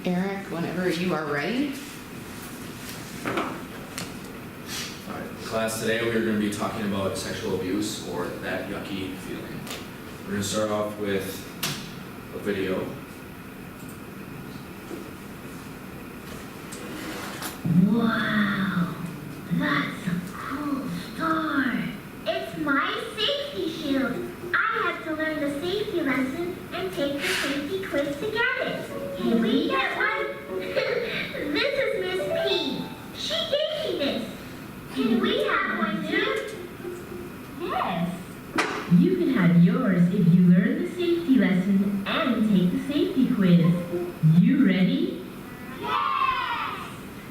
Eric, whenever you are ready. Alright, class, today we're going to be talking about sexual abuse, or that yucky feeling. We're going to start off with a video. Wow, that's a cool star. It's my safety shield. I had to learn the safety lesson and take the safety quiz to get it. Can we get one? This is Miss P. She gave me this. Can we have one too? Yes. You can have yours if you learn the safety lesson and take the safety quiz. You ready? Yes!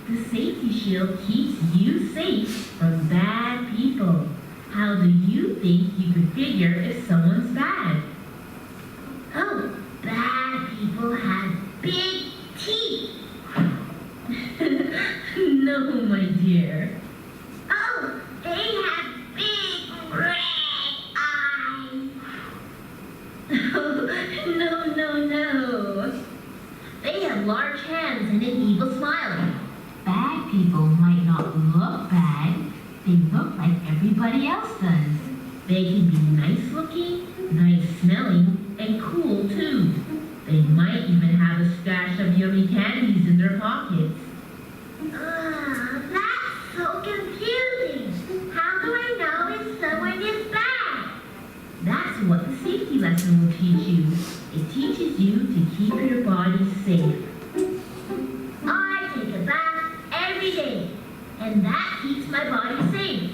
The safety shield keeps you safe from bad people. How do you think you could figure if someone's bad? Oh, bad people have big teeth. No, my dear. Oh, they have big red eyes. Oh, no. They have large hands and an evil smile. Bad people might not look bad. They look like everybody else does. They can be nice looking, nice smelling, and cool too. They might even have a stash of yummy candies in their pockets. That's so confusing. How do I know if someone is bad? That's what the safety lesson will teach you. It teaches you to keep your body safe. I take a bath every day, and that keeps my body safe.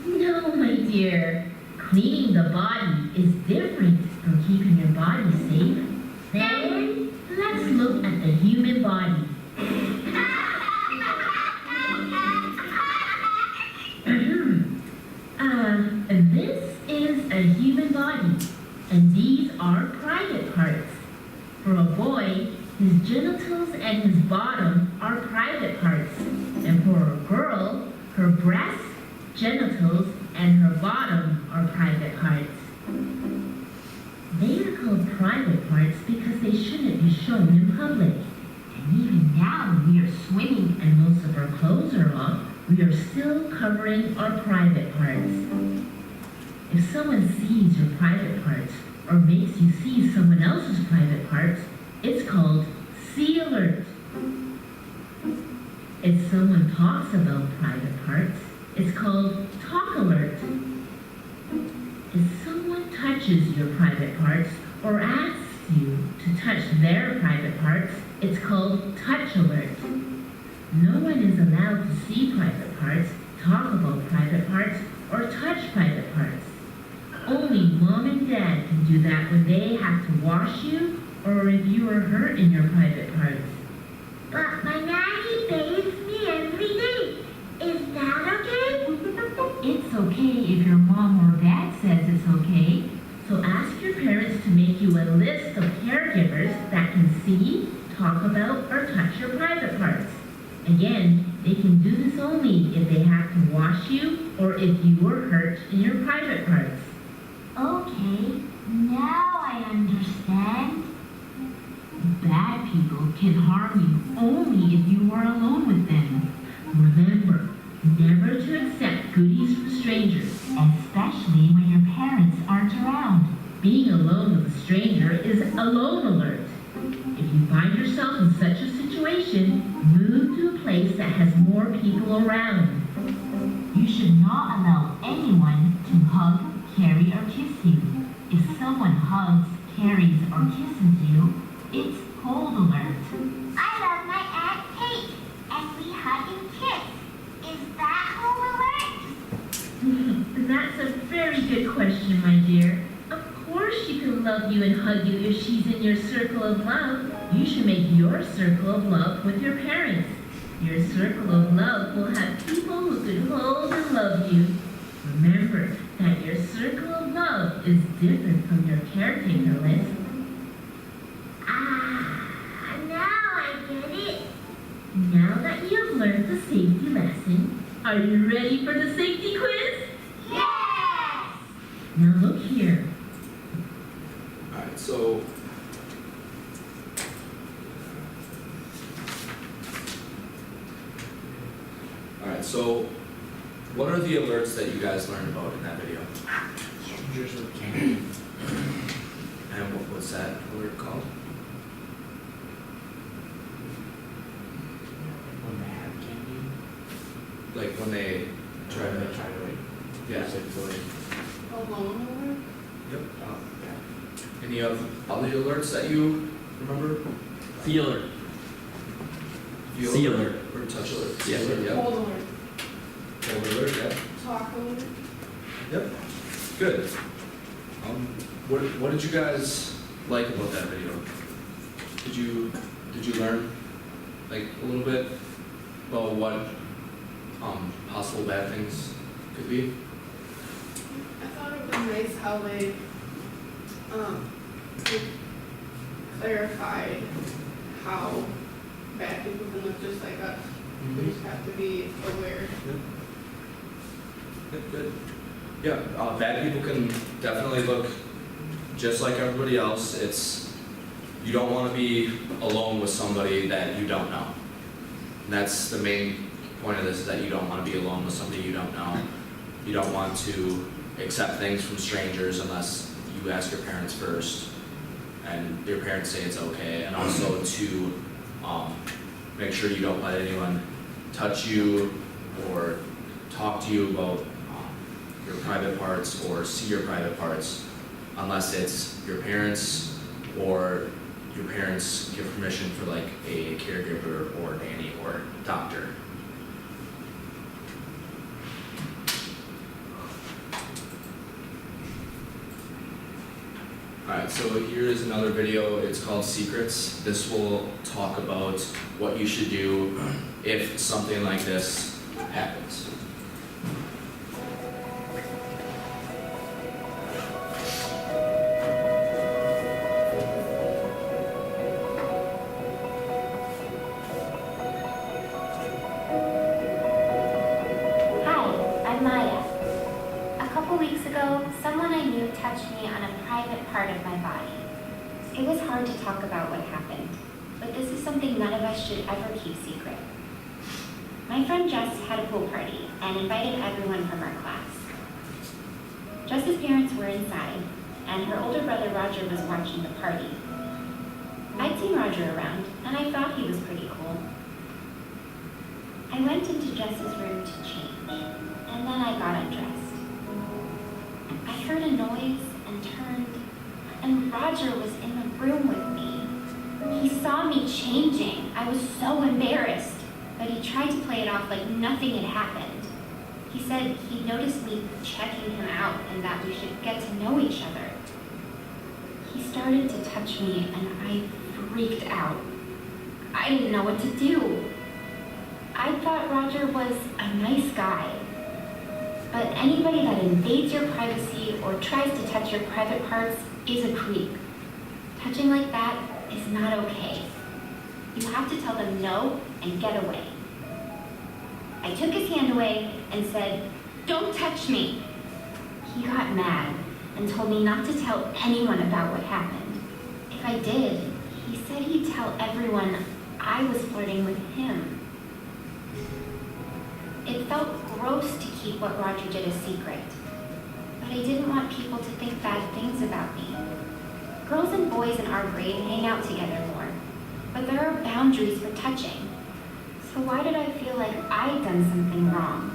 No, my dear. Cleaning the body is different from keeping your body safe. Then, let's look at the human body. This is a human body, and these are private parts. For a boy, his genitals and his bottom are private parts, and for a girl, her breasts, genitals, and her bottom are private parts. They are called private parts because they shouldn't be shown in public. And even now when we are swimming and most of our clothes are off, we are still covering our private parts. If someone sees your private parts or makes you see someone else's private parts, it's called See Alert. If someone talks about private parts, it's called Talk Alert. If someone touches your private parts or asks you to touch their private parts, it's called Touch Alert. No one is allowed to see private parts, talk about private parts, or touch private parts. Only mom and dad can do that when they have to wash you or if you are hurt in your private parts. But my nanny bathes me every day. Is that okay? It's okay if your mom or dad says it's okay. So ask your parents to make you a list of caregivers that can see, talk about, or touch your private parts. Again, they can do this only if they have to wash you or if you were hurt in your private parts. Okay, now I understand. Bad people can harm you only if you are alone with them. Remember, never to accept goodies from strangers, especially when your parents aren't around. Being alone with a stranger is alone alert. If you find yourself in such a situation, move to a place that has more people around. You should not allow anyone to hug, carry, or kiss you. If someone hugs, carries, or kisses you, it's cold alert. I love my Aunt Kate, and we hug and kiss. Is that cold alert? That's a very good question, my dear. Of course she can love you and hug you if she's in your circle of love. You should make your circle of love with your parents. Your circle of love will have people who could hold and love you. Remember that your circle of love is different from your caretaker list. Now I get it. Now that you've learned the safety lesson, are you ready for the safety quiz? Yes! Now look here. Alright, so so what are the alerts that you guys learned about in that video? Strangers with candy. And what's that alert called? When they have candy. Like when they try They to, try to like. yeah. Use it for like. Alone Yep. Oh, yeah. Any other alerts that you remember? Feeler. Feel See alert alert. or touch alert? See Yeah. alert, over? yep. Cold alert, Cold alert, yep. talk alert. Yep. Good. What did you guys like about that video? Did you learn like a little bit about what possible bad things could be? I thought it was nice how they like, clarified how bad people can look just like us. We just have to be aware. Good. Yeah, bad people can definitely look just like everybody else. You don't want to be alone with somebody that you don't know. And that's the main point of this, is that you don't want to be alone with somebody you don't know. You don't want to accept things from strangers unless you ask your parents first and your parents say it's okay. And also to make sure you don't let anyone touch you or talk to you about your private parts or see your private parts unless it's your parents or your parents give permission for like a caregiver or nanny or doctor. Alright, so here is another video. It's called Secrets. This will talk about what you should do if something like this happens. Hi, I'm Maya. A couple weeks ago, someone I knew touched me on a private part of my body. It was hard to talk about what happened, but this is something none of us should ever keep secret. My friend Jess had a pool party and invited everyone from our class. Jess's parents were inside, and her older brother Roger was watching the party. I'd seen Roger around, and I thought he was pretty cool. I went into Jess's room to change, and then I got undressed. I heard a noise and turned, and Roger was in the room with me. He saw me changing. I was so embarrassed, but he tried to play it off like nothing had happened. He said he noticed me checking him out and that we should get to know each other. He started to touch me, and I freaked out. I didn't know what to do. I thought Roger was a nice guy, but anybody that invades your privacy or tries to touch your private parts is a creep. Touching like that is not okay. You have to tell them no and get away. I took his hand away and said, "Don't touch me." He got mad and told me not to tell anyone about what happened. If I did, he said he'd tell everyone I was flirting with him. It felt gross to keep what Roger did a secret, but I didn't want people to think bad things about me. Girls and boys in our grade hang out together more, but there are boundaries for touching. So why did I feel like I'd done something wrong?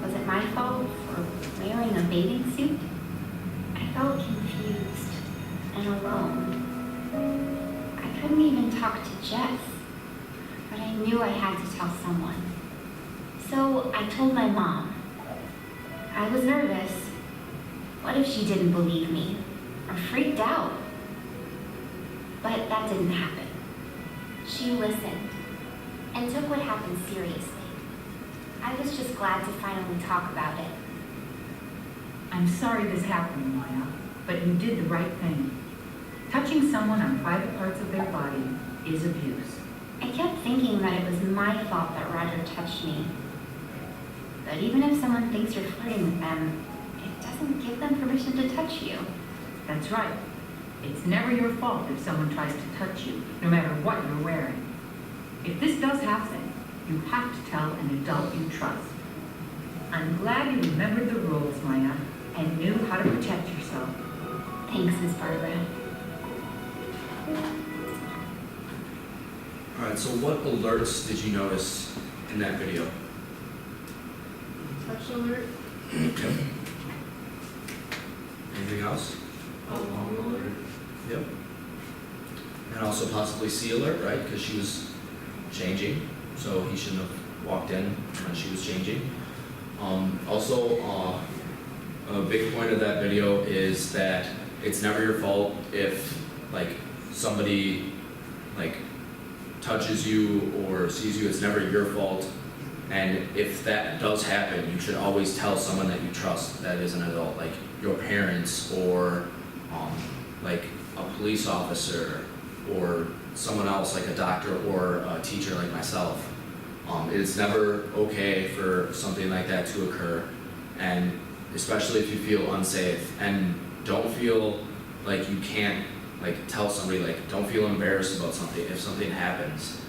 Was it my fault for wearing a bathing suit? I felt confused and alone. I couldn't even talk to Jess, but I knew I had to tell someone. So I told my mom. I was nervous. What if she didn't believe me or freaked out? But that didn't happen. She listened and took what happened seriously. I was just glad to finally talk about it. I'm sorry this happened, Maya, but you did the right thing. Touching someone on private parts of their body is abuse. I kept thinking that it was my fault that Roger touched me. But even if someone thinks you're flirting with them, it doesn't give them permission to touch you. That's right. It's never your fault if someone tries to touch you, no matter what you're wearing. If this does happen, You have to tell an adult you trust. I'm glad you remembered the rules, Maya, and knew how to protect yourself. Thanks, Miss Barbara. Alright, so what alerts did you notice in that video? Touch alert, Anything else? alarm alert. Yep. And also possibly C alert, right? Because she was changing, so he shouldn't have walked in when she was changing. Also, a big point of that video is that it's never your fault if like somebody like touches you or sees you. It's never your fault. And if that does happen, you should always tell someone that you trust that is an adult, like your parents or like a police officer or someone else like a doctor or a teacher like myself. It's never okay for something like that to occur, and especially if you feel unsafe, and don't feel like you can't like tell somebody, like don't feel embarrassed about something. If something happens,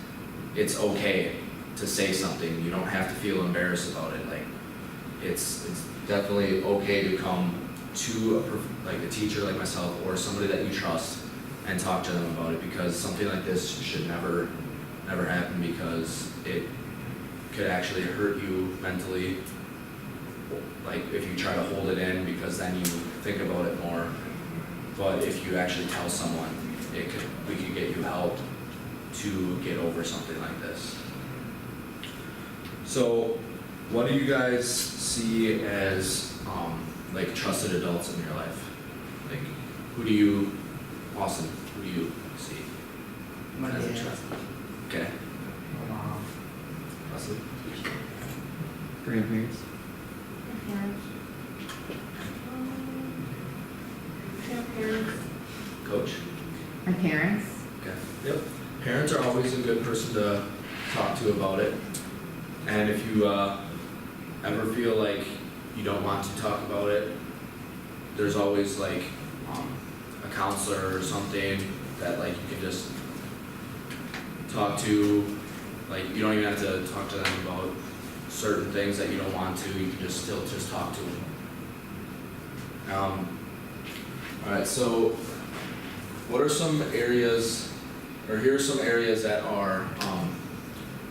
it's okay to say something. You don't have to feel embarrassed about it. Like it's definitely okay to come to like a teacher like myself or somebody that you trust and talk to them about it, because something like this should never happen, because it could actually hurt you mentally, like if you try to hold it in, because then you think about it more. But if you actually tell someone, we could get you help to get over something like this. So what do you guys see as like trusted adults in your life? Like Austin, who do you see My as a dad. trusted? Okay, My mom. Leslie? Grandparents. My parents. Yeah, parents. Coach? My parents. Okay. Yep. Parents are always a good person to talk to about it. And if you ever feel like you don't want to talk about it, there's always like a counselor or something that like you can just talk to. Like you don't even have to talk to them about certain things that you don't want to. You can just still just talk to them. All right. So, what are some areas, or here are some areas that are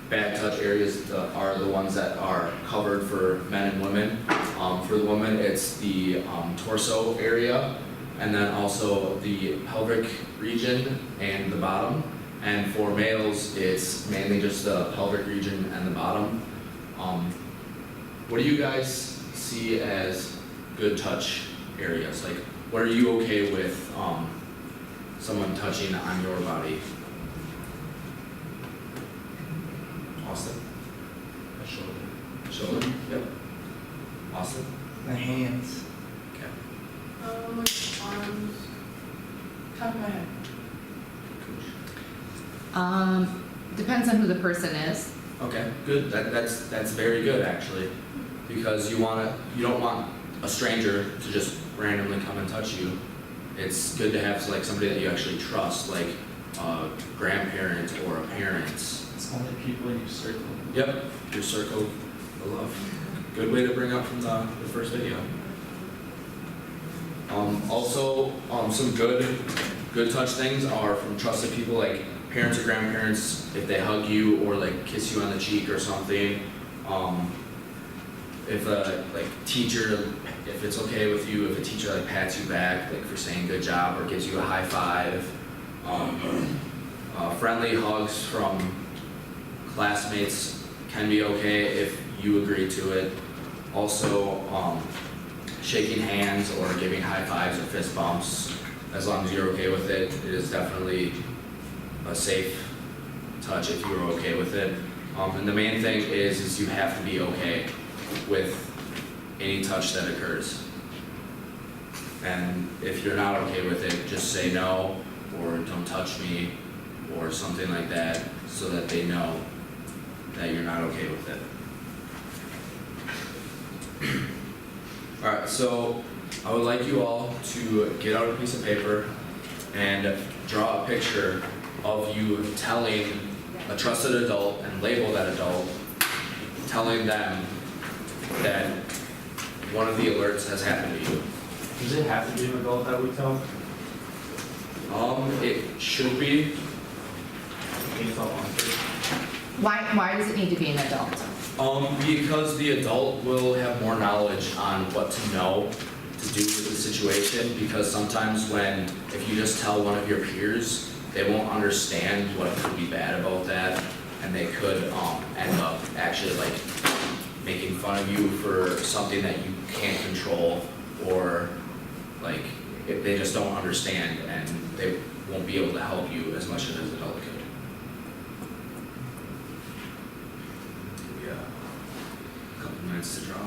bad touch areas that are the ones that are covered for men and women. For the women, it's the torso area, and then also the pelvic region and the bottom. And for males, it's mainly just the pelvic region and the bottom. What do you guys see as good touch areas? Like, what are you okay with someone touching on your body? Austin? My shoulder. Shoulder? Yep. Austin? My hands. Okay. Like arms. Top of my head. Depends on who the person is. Okay, good. That's very good actually, because you don't want a stranger to just randomly come and touch you. It's good to have like somebody that you actually trust, like a grandparent or a parent. It's only people in your circle. Yep, your circle of love. Good way to bring up from the first video. Also, some good touch things are from trusted people like parents or grandparents. If they hug you or like kiss you on the cheek or something. If a teacher, if it's okay with you, if a teacher like pats you back like for saying good job or gives you a high five. Friendly hugs from classmates can be okay if you agree to it. Also, shaking hands or giving high fives or fist bumps, as long as you're okay with it, it is definitely a safe touch if you're okay with it. And the main thing is you have to be okay with any touch that occurs. And if you're not okay with it, just say no, or don't touch me, or something like that, so that they know that you're not okay with it. Alright, so I would like you all to get out a piece of paper and draw a picture of you telling a trusted adult and label that adult, telling them that one of the alerts has happened to you. Does it have to be an adult that we tell? It should be. Can you tell on first? Why does it need to be an adult? Because the adult will have more knowledge on what to know to do with the situation, because sometimes if you just tell one of your peers, they won't understand what could be bad about that, and they could end up actually like making fun of you for something that you can't control, or like if they just don't understand and they won't be able to help you as much as an adult could. Couple minutes to draw.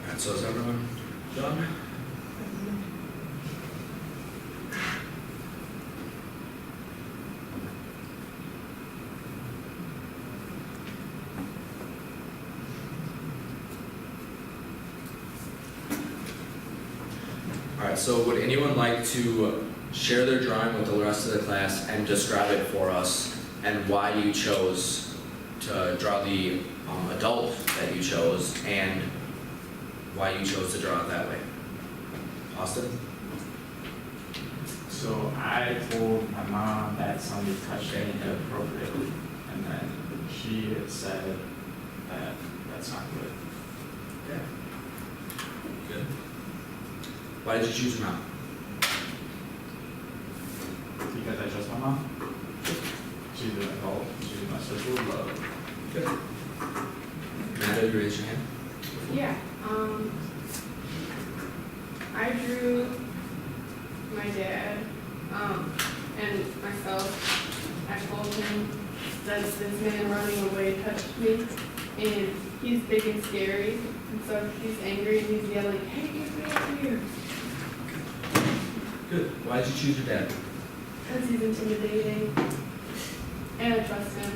Alright, so is everyone done? Alright, so would anyone like to share their drawing with the rest of the class and describe it for us, and why you chose to draw the adult that you chose, and why you chose to draw it that way? Austin? So I told my mom that somebody touched me inappropriately, and then she had said that that's not good. Yeah. Good. Why did you choose your mom? Because I trust my mom. She's an adult, she's my circle of love. Good. Amanda, you raise your hand. Yeah, I drew my dad, and myself. I told him that this man running away touched me, and he's big and scary, and so he's angry and he's yelling, "Hey, get me over here!" Good. Why did you choose your dad? Because he's intimidating, and I trust him.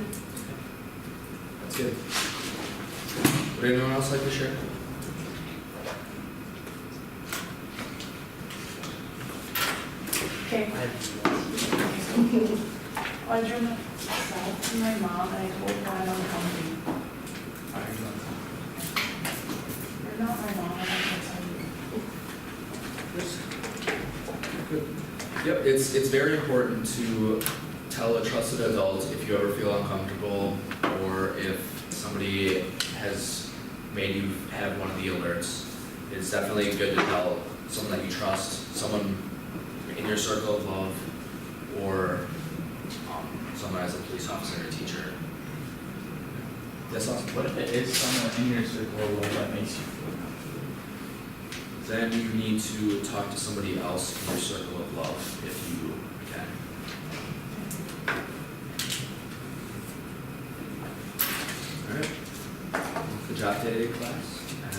That's good. Would anyone else like to share? Okay. I drew myself and my mom, and I told her I'm uncomfy. Why are you uncomfortable? You're not my mom, I can't tell you. Good. Yep, it's very important to tell a trusted adult if you ever feel uncomfortable, or if somebody has made you have one of the alerts. It's definitely good to tell someone that you trust, someone in your circle of love, or someone as a police officer or teacher. Yes, Austin? What if it is someone in your circle of love that makes you feel comfortable? Then you need to talk to somebody else in your circle of love if you can. Alright. Good job today, class. And